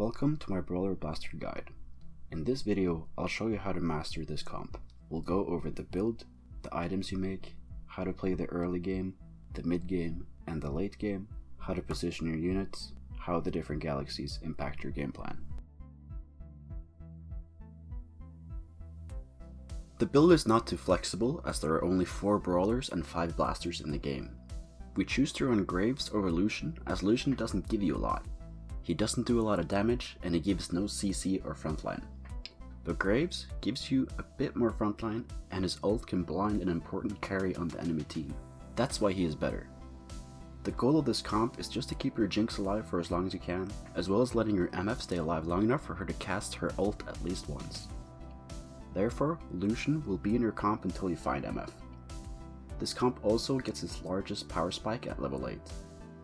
Welcome to my Brawler Blaster guide. In this video, I'll show you how to master this comp. We'll go over the build, the items you make, how to play the early game, the mid game, and the late game, how to position your units, how the different galaxies impact your game plan. The build is not too flexible as there are only 4 brawlers and 5 blasters in the game. We choose to run Graves over Lucian as Lucian doesn't give you a lot. He doesn't do a lot of damage and he gives no CC or frontline. But Graves gives you a bit more frontline and his ult can blind an important carry on the enemy team. That's why he is better. The goal of this comp is just to keep your Jinx alive for as long as you can, as well as letting your MF stay alive long enough for her to cast her ult at least once. Therefore, Lucian will be in your comp until you find MF. This comp also gets its largest power spike at level 8.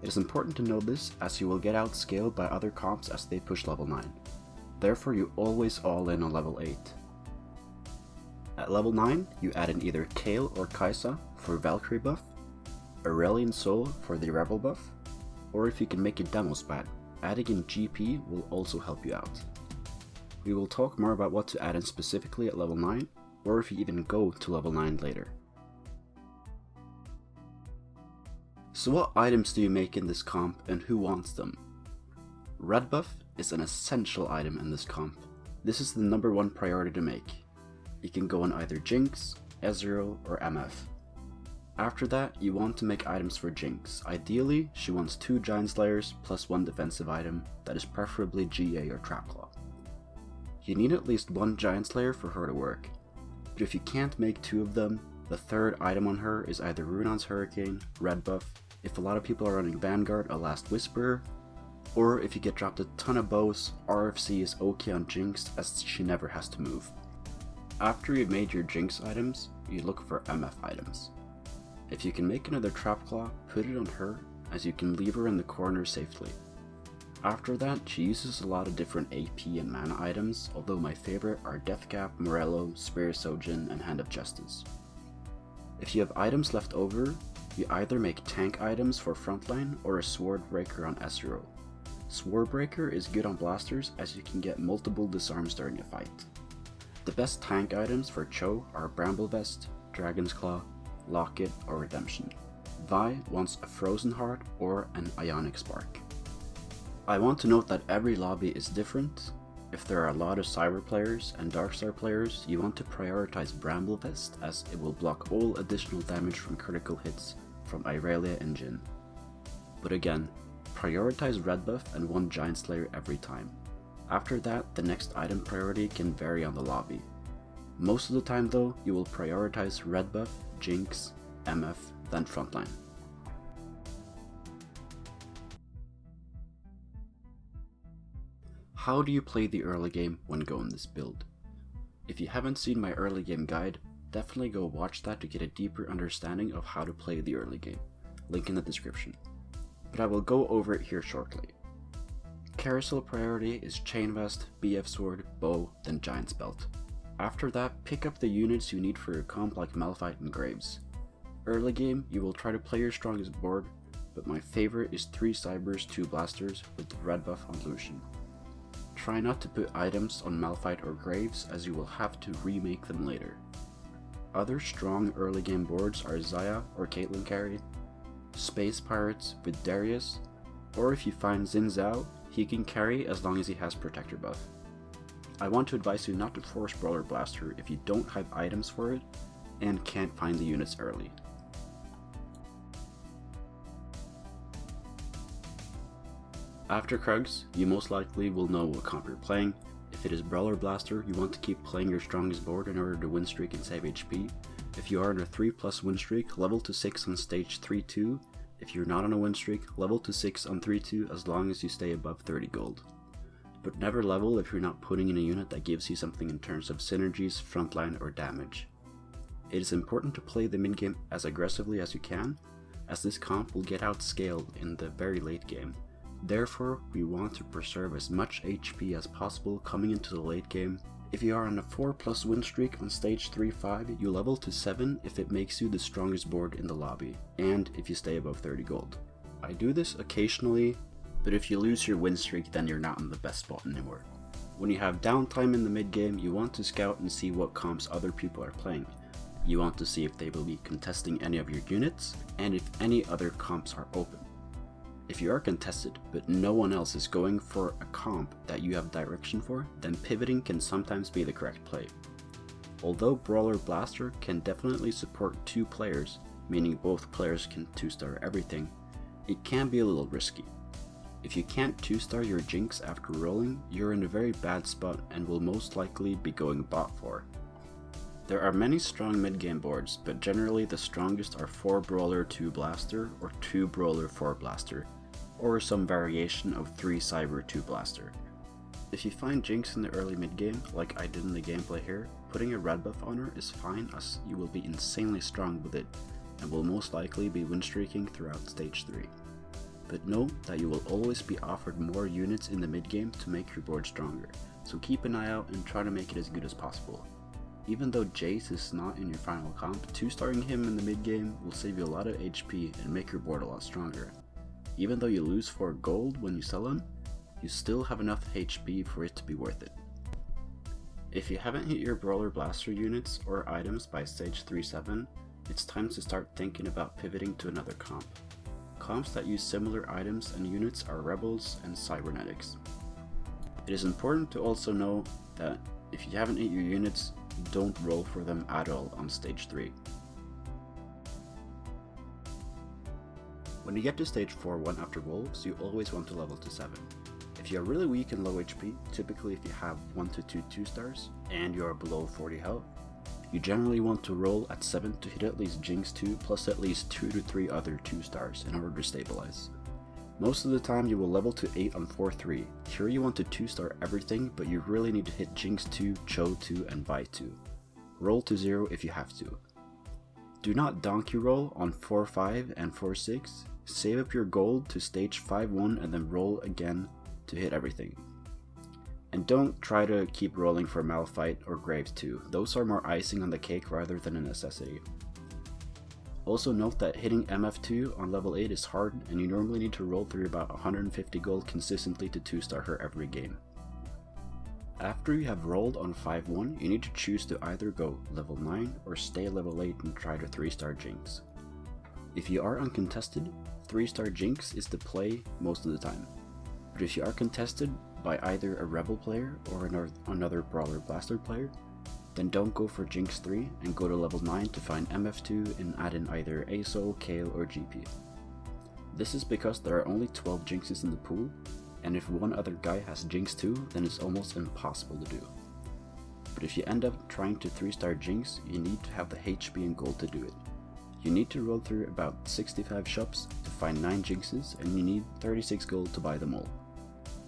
It is important to know this as you will get outscaled by other comps as they push level 9. Therefore you always all in on level 8. At level 9 you add in either Kayle or Kai'Sa for Valkyrie buff, Aurelion Sol for the Rebel buff, or if you can make it demo spat, adding in GP will also help you out. We will talk more about what to add in specifically at level 9, or if you even go to level 9 later. So what items do you make in this comp and who wants them? Red buff is an essential item in this comp. This is the number 1 priority to make. You can go on either Jinx, Ezreal, or MF. After that, you want to make items for Jinx. Ideally, she wants 2 Giant Slayers plus 1 defensive item that is preferably GA or Trapclaw. You need at least 1 Giant Slayer for her to work, but if you can't make 2 of them, the 3rd item on her is either Runon's Hurricane, red buff, if a lot of people are running Vanguard, a Last Whisperer, or if you get dropped a ton of bows, RFC is okay on Jinx as she never has to move. After you've made your Jinx items, you look for MF items. If you can make another Trapclaw, put it on her as you can leave her in the corner safely. After that, she uses a lot of different AP and mana items, although my favorite are Deathcap, Morello, Spirit Sojin, and Hand of Justice. If you have items left over, you either make tank items for frontline or a Sword Breaker on Ezreal. Sword Breaker is good on blasters as you can get multiple disarms during a fight. The best tank items for Cho are Bramble Vest, Dragon's Claw, Locket, or Redemption. Vi wants a Frozen Heart or an Ionic Spark. I want to note that every lobby is different. If there are a lot of Cyber players and Darkstar players, you want to prioritize Bramble Vest as it will block all additional damage from critical hits from Irelia and Jhin. But again, prioritize red buff and 1 Giant Slayer every time. After that, the next item priority can vary on the lobby. Most of the time though, you will prioritize red buff, Jinx, MF, then frontline. How do you play the early game when going this build? If you haven't seen my early game guide, definitely go watch that to get a deeper understanding of how to play the early game, link in the description. But I will go over it here shortly. Carousel priority is Chain Vest, BF Sword, Bow, then Giant's Belt. After that, pick up the units you need for your comp like Malphite and Graves. Early game, you will try to play your strongest board, but my favorite is 3 Cybers, 2 Blasters with the red buff on Lucian. Try not to put items on Malphite or Graves as you will have to remake them later. Other strong early game boards are Xayah or Caitlyn carry, Space Pirates with Darius, or if you find Xin Zhao, he can carry as long as he has Protector buff. I want to advise you not to force Brawler Blaster if you don't have items for it and can't find the units early. After Krugs, you most likely will know what comp you're playing. If it is Brawler Blaster, you want to keep playing your strongest board in order to win streak and save HP. If you are on a 3+ win streak, level to 6 on stage 3-2. If you're not on a win streak, level to 6 on 3-2 as long as you stay above 30 gold. But never level if you're not putting in a unit that gives you something in terms of synergies, frontline, or damage. It is important to play the mid game as aggressively as you can, as this comp will get outscaled in the very late game. Therefore, we want to preserve as much HP as possible coming into the late game. If you are on a 4+ win streak on stage 3-5, you level to 7 if it makes you the strongest board in the lobby, and if you stay above 30 gold. I do this occasionally but if you lose your win streak, then you're not in the best spot anymore. When you have downtime in the mid game, you want to scout and see what comps other people are playing. You want to see if they will be contesting any of your units, and if any other comps are open. If you are contested, but no one else is going for a comp that you have direction for, then pivoting can sometimes be the correct play. Although Brawler Blaster can definitely support 2 players, meaning both players can 2-star everything, it can be a little risky. If you can't 2-star your Jinx after rolling, you're in a very bad spot and will most likely be going bot 4. There are many strong mid-game boards, but generally the strongest are 4 Brawler 2 Blaster or 2 Brawler 4 Blaster, or some variation of 3 Cyber 2 Blaster. If you find Jinx in the early mid-game, like I did in the gameplay here, putting a red buff on her is fine as you will be insanely strong with it, and will most likely be win streaking throughout stage 3. But know that you will always be offered more units in the mid-game to make your board stronger, so keep an eye out and try to make it as good as possible. Even though Jace is not in your final comp, 2-starring him in the mid-game will save you a lot of HP and make your board a lot stronger. Even though you lose 4 gold when you sell him, you still have enough HP for it to be worth it. If you haven't hit your Brawler Blaster units or items by stage 3-7, it's time to start thinking about pivoting to another comp. Comps that use similar items and units are Rebels and Cybernetics. It is important to also know that if you haven't hit your units, don't roll for them at all on stage 3. When you get to stage 4-1 after Wolves, you always want to level to 7. If you are really weak and low HP, typically if you have 1 to 2 2-stars, and you are below 40 health, you generally want to roll at 7 to hit at least Jinx 2 plus at least 2 to 3 other 2-stars in order to stabilize. Most of the time you will level to 8 on 4-3. Here you want to 2-star everything, but you really need to hit Jinx 2, Cho 2 and Vi 2. Roll to 0 if you have to. Do not donkey roll on 4-5 and 4-6. Save up your gold to stage 5-1 and then roll again to hit everything. And don't try to keep rolling for Malphite or Graves 2. Those are more icing on the cake rather than a necessity. Also note that hitting MF2 on level 8 is hard, and you normally need to roll through about 150 gold consistently to 2-star her every game. After you have rolled on 5-1, you need to choose to either go level 9 or stay level 8 and try to 3-star Jinx. If you are uncontested, 3-star Jinx is the play most of the time. But if you are contested by either a Rebel player or another Brawler Blaster player, then don't go for Jinx 3 and go to level 9 to find MF2 and add in either ASO, Kale or GP. This is because there are only 12 Jinxes in the pool, and if one other guy has Jinx 2, then it's almost impossible to do. But if you end up trying to 3-star Jinx, you need to have the HP and gold to do it. You need to roll through about 65 shops to find 9 Jinxes, and you need 36 gold to buy them all.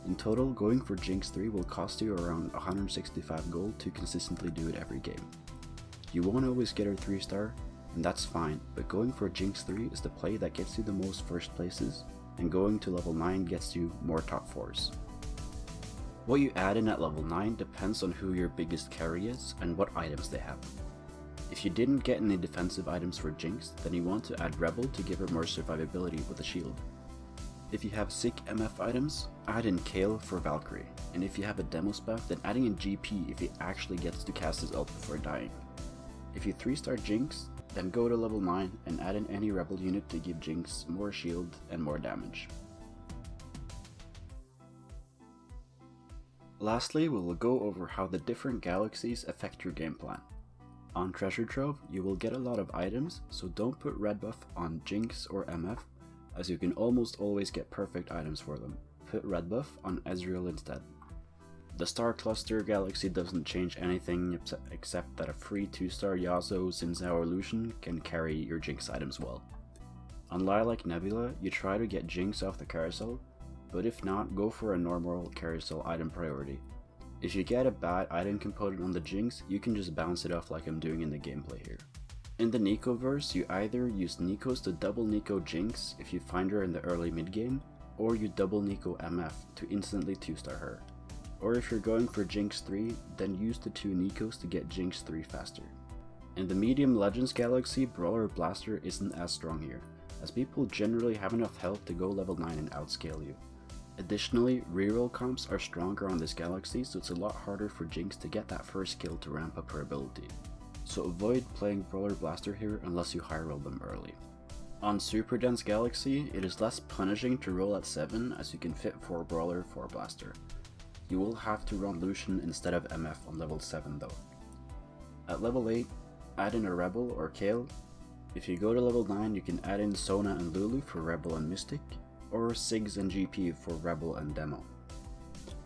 In total, going for Jinx 3 will cost you around 165 gold to consistently do it every game. You won't always get her 3-star, and that's fine, but going for Jinx 3 is the play that gets you the most first places, and going to level 9 gets you more top 4s. What you add in at level 9 depends on who your biggest carry is and what items they have. If you didn't get any defensive items for Jinx, then you want to add Rebel to give her more survivability with a shield. If you have sick MF items, add in Kale for Valkyrie, and if you have a demo spec, then adding in GP if he actually gets to cast his ult before dying. If you 3-star Jinx, then go to level 9 and add in any Rebel unit to give Jinx more shield and more damage. Lastly, we will go over how the different galaxies affect your game plan. On Treasure Trove, you will get a lot of items, so don't put red buff on Jinx or MF, as you can almost always get perfect items for them. Put red buff on Ezreal instead. The Star Cluster Galaxy doesn't change anything except that a free 2-star Yasuo Xin or Lucian can carry your Jinx items well. On Lilac Nebula, you try to get Jinx off the carousel, but if not, go for a normal carousel item priority. If you get a bad item component on the Jinx, you can just bounce it off like I'm doing in the gameplay here. In the Nico-verse, you either use Nikos to double Nico Jinx if you find her in the early mid-game, or you double Nico MF to instantly 2-star her. Or if you're going for Jinx 3, then use the 2 Nikos to get Jinx 3 faster. In the Medium Legends Galaxy, Brawler Blaster isn't as strong here, as people generally have enough health to go level 9 and outscale you. Additionally, reroll comps are stronger on this Galaxy, so it's a lot harder for Jinx to get that first kill to ramp up her ability. So avoid playing Brawler Blaster here unless you high roll them early. On Super Dense Galaxy, it is less punishing to roll at 7 as you can fit 4 Brawler, 4 Blaster. You will have to run Lucian instead of MF on level 7 though. At level 8, add in a Rebel or Kayle. If you go to level 9, you can add in Sona and Lulu for Rebel and Mystic, or Siggs and GP for Rebel and Demo.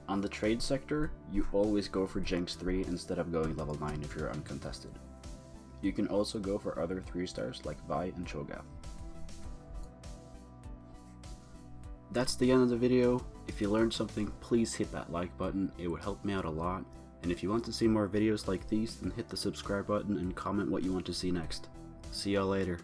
On the trade sector, you always go for Jinx 3 instead of going level 9 if you're uncontested. You can also go for other 3 stars like Vi and Cho'Gath. That's the end of the video. If you learned something, please hit that like button, it would help me out a lot. And if you want to see more videos like these, then hit the subscribe button and comment what you want to see next. See y'all later.